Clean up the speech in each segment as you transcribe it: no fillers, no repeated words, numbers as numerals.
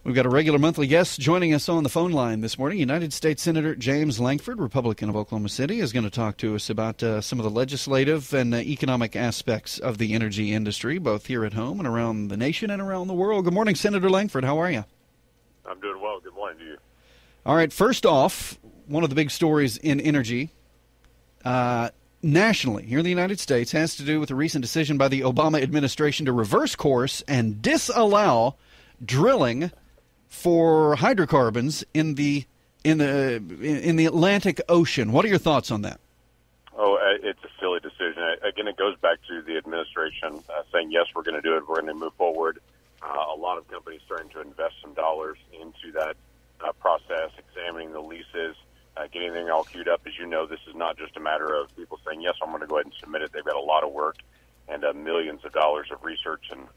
We've got a regular monthly guest joining us on the phone line this morning. United States Senator James Lankford, Republican of Oklahoma City, is going to talk to us about some of the legislative and economic aspects of the energy industry, both here at home and around the nation and around the world. Good morning, Senator Lankford. How are you? I'm doing well. Good morning to you. All right. First off, one of the big stories in energy nationally here in the United States has to do with a recent decision by the Obama administration to reverse course and disallow drilling for hydrocarbons in the Atlantic Ocean. What are your thoughts on that? Oh, it's a silly decision. Again, it goes back to the administration saying, yes, we're going to do it. We're going to move forward. A lot of companies starting to invest some dollars into that process, examining the leases, getting everything all queued up. As you know, this is not just a matter of people saying, yes, I'm going to go ahead and submit it. They've got a lot of work and millions of dollars of research and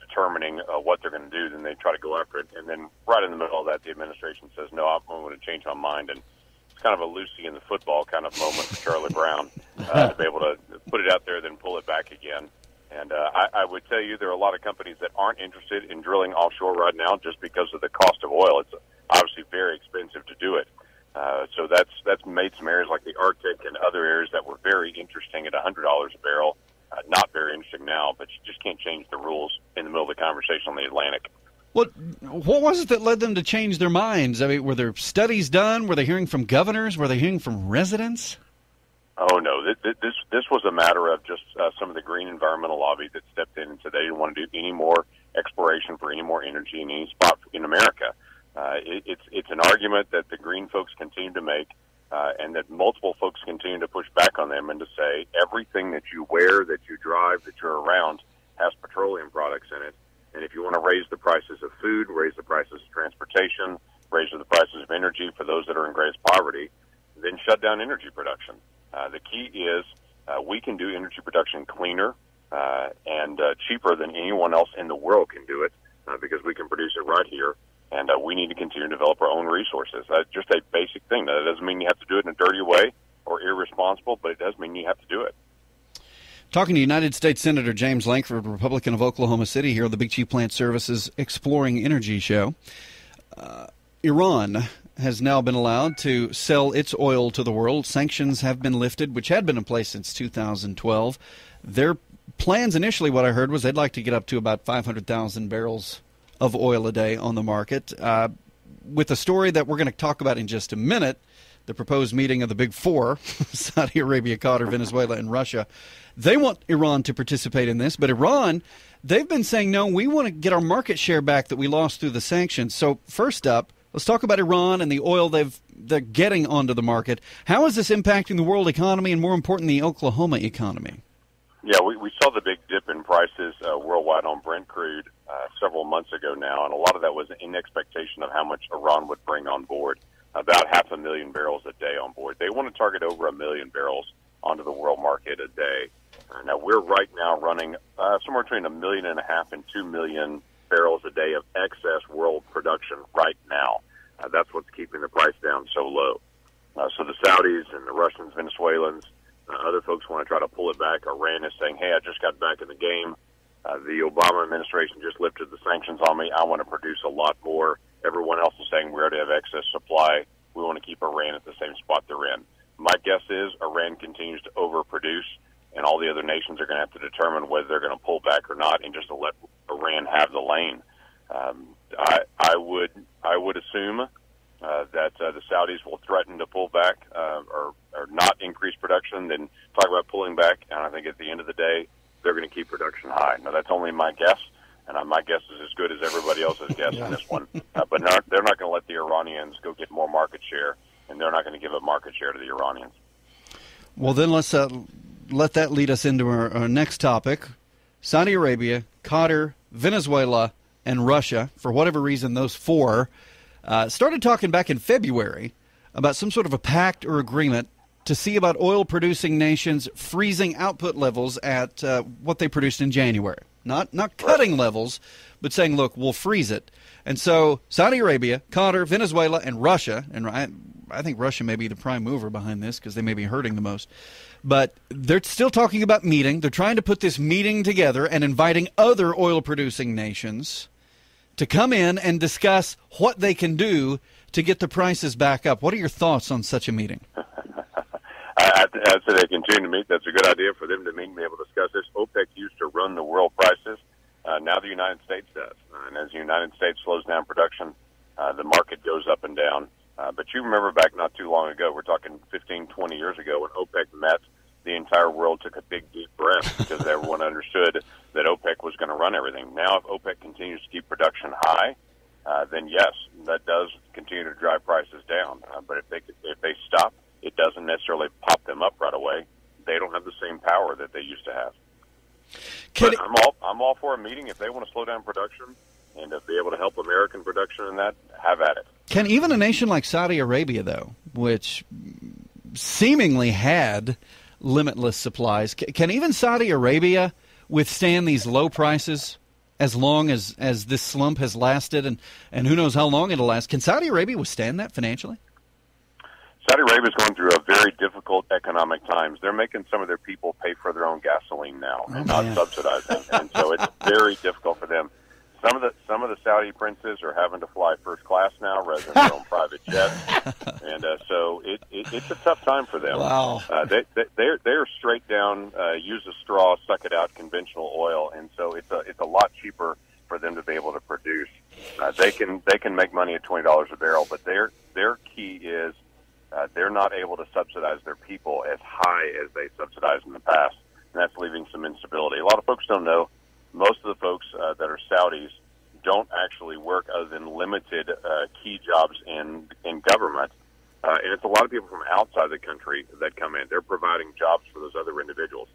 determining what they're going to do. Then they try to go after it. And then right in the middle of that, the administration says, no, I'm going to change my mind. And it's kind of a Lucy in the football kind of moment for Charlie Brown to be able to put it out there, then pull it back again. And I would tell you there are a lot of companies that aren't interested in drilling offshore right now just because of the cost of oil. It's obviously very expensive to do it. So that's made some areas like the Arctic and other areas that were very interesting at $100 a barrel. Not very interesting now, but you just can't change the rules in the middle of the conversation on the Atlantic. What was it that led them to change their minds? I mean, were there studies done? Were they hearing from governors? Were they hearing from residents? Oh, no. This was a matter of just some of the green environmental lobby that stepped in and said they didn't want to do any more exploration for any more energy in any spot in America. It's an argument that the green folks continue to make, and that multiple folks continue to push back on them and to say everything that you wear, that you drive, that you're around has petroleum products in it. And if you want to raise the prices of food, raise the prices of transportation, raise the prices of energy for those that are in greatest poverty, then shut down energy production. The key is we can do energy production cleaner and cheaper than anyone else in the world can do it because we can produce it right here. And we need to continue to develop our own resources. That's just a basic thing. That doesn't mean you have to do it in a dirty way or irresponsible, but it does mean you have to do it. Talking to United States Senator James Lankford, Republican of Oklahoma City, here on the Big Chief Plant Services Exploring Energy Show. Iran has now been allowed to sell its oil to the world. Sanctions have been lifted, which had been in place since 2012. Their plans initially, what I heard, was they'd like to get up to about 500,000 barrels of oil a day on the market. With a story that we're going to talk about in just a minute, the proposed meeting of the Big Four, Saudi Arabia, Qatar, Venezuela, and Russia, they want Iran to participate in this. But Iran, they've been saying, no, we want to get our market share back that we lost through the sanctions. So first up, let's talk about Iran and the oil they're getting onto the market. How is this impacting the world economy and, more important, the Oklahoma economy? Yeah, we saw the big dip in prices worldwide on Brent crude several months ago now, and a lot of that was in expectation of how much Iran would bring on board, about 500,000 barrels a day on board. They want to target over 1 million barrels onto the world market a day. Now, we're right now running somewhere between 1.5 million and 2 million barrels a day of excess world production right now. That's what's keeping the price down so low. So the Saudis and the Russians, Venezuelans, other folks want to try to pull it back. Iran is saying, hey, I just got back in the game. The Obama administration just lifted the sanctions on me. I want to produce a lot more. Everyone else is saying we already have excess supply. We want to keep Iran at the same spot they're in. My guess is Iran continues to overproduce, and all the other nations are going to have to determine whether they're going to pull back or not and just to let Iran have the lane. I would assume that the Saudis will threaten to pull back or not increase production, then talk about pulling back. And I think at the end of the day, they're going to keep production high. Now, that's only my guess, and my guess is as good as everybody else's guess in this one. But they're not going to let the Iranians go get more market share, and they're not going to give up market share to the Iranians. Well, then let's let that lead us into our next topic. Saudi Arabia, Qatar, Venezuela, and Russia, for whatever reason, those four started talking back in February about some sort of a pact or agreement to see about oil-producing nations freezing output levels at what they produced in January. Not cutting levels, but saying, look, we'll freeze it. And so Saudi Arabia, Qatar, Venezuela, and Russia, and I think Russia may be the prime mover behind this because they may be hurting the most, but they're still talking about meeting. They're trying to put this meeting together and inviting other oil-producing nations to come in and discuss what they can do to get the prices back up. What are your thoughts on such a meeting? I'd say they continue to meet. That's a good idea for them to meet and be able to discuss this. OPEC used to run the world prices. Now the United States does. And as the United States slows down production, the market goes up and down. But you remember back not too long ago, we're talking 15, 20 years ago, when OPEC met, the entire world took a big, deep breath because everyone understood that OPEC was going to run everything. Now, if OPEC continues to keep production high, then yes, that does continue to drive prices down. But if they stop, it doesn't necessarily pop them up right away. They don't have the same power that they used to have. But I'm all for a meeting. If they want to slow down production and to be able to help American production in that, have at it. Can even a nation like Saudi Arabia, though, which seemingly had limitless supplies, can even Saudi Arabia withstand these low prices as long as this slump has lasted, and who knows how long it'll last? Can Saudi Arabia withstand that financially? Saudi Arabia is going through a very difficult economic times. They're making some of their people pay for their own gasoline now and not subsidizing, and so it's very difficult for them. Some of the Saudi princes are having to fly first class now rather than their own private jets, and so it's a tough time for them. Wow. They're straight down, use a straw, suck it out, conventional oil, and so it's a lot cheaper for them to be able to produce. They can make money at $20 a barrel, but their key is they're not able to subsidize their people as high as they subsidized in the past, and that's leaving some instability. A lot of folks don't know. Most of the folks that are Saudis don't actually work other than limited key jobs in government. And it's a lot of people from outside the country that come in. They're providing jobs for those other individuals.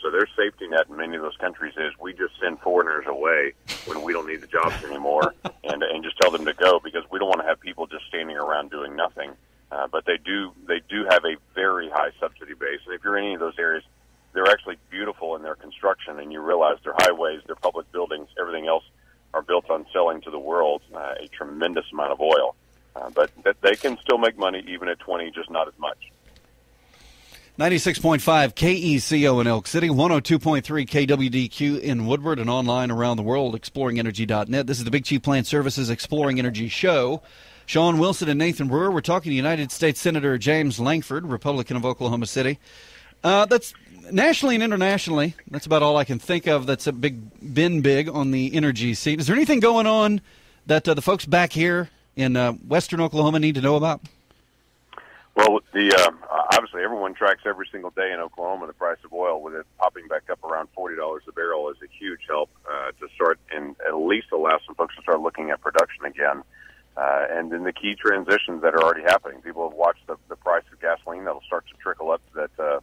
So their safety net in many of those countries is we just send foreigners away when we don't need the jobs anymore and just tell them to go because we don't want to have people just standing around doing nothing. But they do have a very high subsidy base. And if you're in any of those areas, they're actually beautiful in their construction, and you realize their highways, their public buildings, everything else are built on selling to the world a tremendous amount of oil. But they can still make money even at 20, just not as much. 96.5 KECO in Elk City, 102.3 KWDQ in Woodward, and online around the world, exploringenergy.net. This is the Big Chief Plant Services Exploring Energy Show. Sean Wilson and Nathan Brewer. We're talking to United States Senator James Lankford, Republican of Oklahoma City. That's nationally and internationally. That's about all I can think of that's been big on the energy scene. Is there anything going on that the folks back here in western Oklahoma need to know about? Well, obviously everyone tracks every single day in Oklahoma the price of oil. With it popping back up around $40 a barrel is a huge help to start and at least allow some folks to start looking at production again. And then the key transitions that are already happening. People have watched the price of gasoline. That'll start to trickle up to that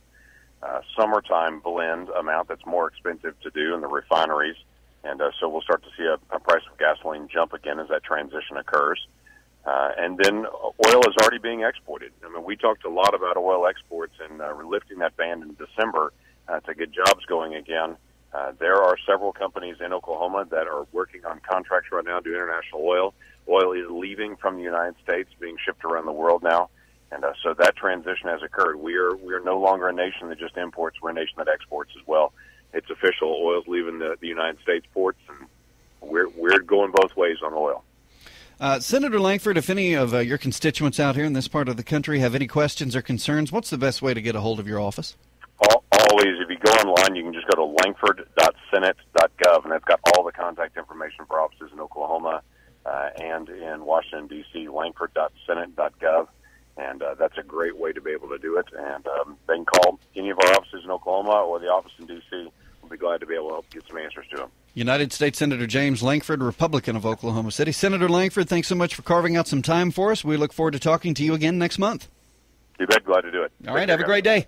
summertime blend amount that's more expensive to do in the refineries. And so we'll start to see a price of gasoline jump again as that transition occurs. And then oil is already being exported. I mean, we talked a lot about oil exports and lifting that ban in December to get jobs going again. There are several companies in Oklahoma that are working on contracts right now to do international oil. Oil is leaving from the United States, being shipped around the world now. And so that transition has occurred. We are no longer a nation that just imports. We're a nation that exports as well. It's official. Oil's leaving the United States ports, and we're going both ways on oil. Senator Lankford, if any of your constituents out here in this part of the country have any questions or concerns, what's the best way to get a hold of your office? Always, if you go online, you can just go to lankford.senate.gov, and it's got all the contact information for offices in Oklahoma and in Washington, D.C., lankford.senate.gov. And that's a great way to be able to do it. And they can call any of our offices in Oklahoma or the office in D.C. We'll be glad to be able to help get some answers to them. United States Senator James Lankford, Republican of Oklahoma City. Senator Lankford, thanks so much for carving out some time for us. We look forward to talking to you again next month. You bet. Glad to do it. All right. Have a great day.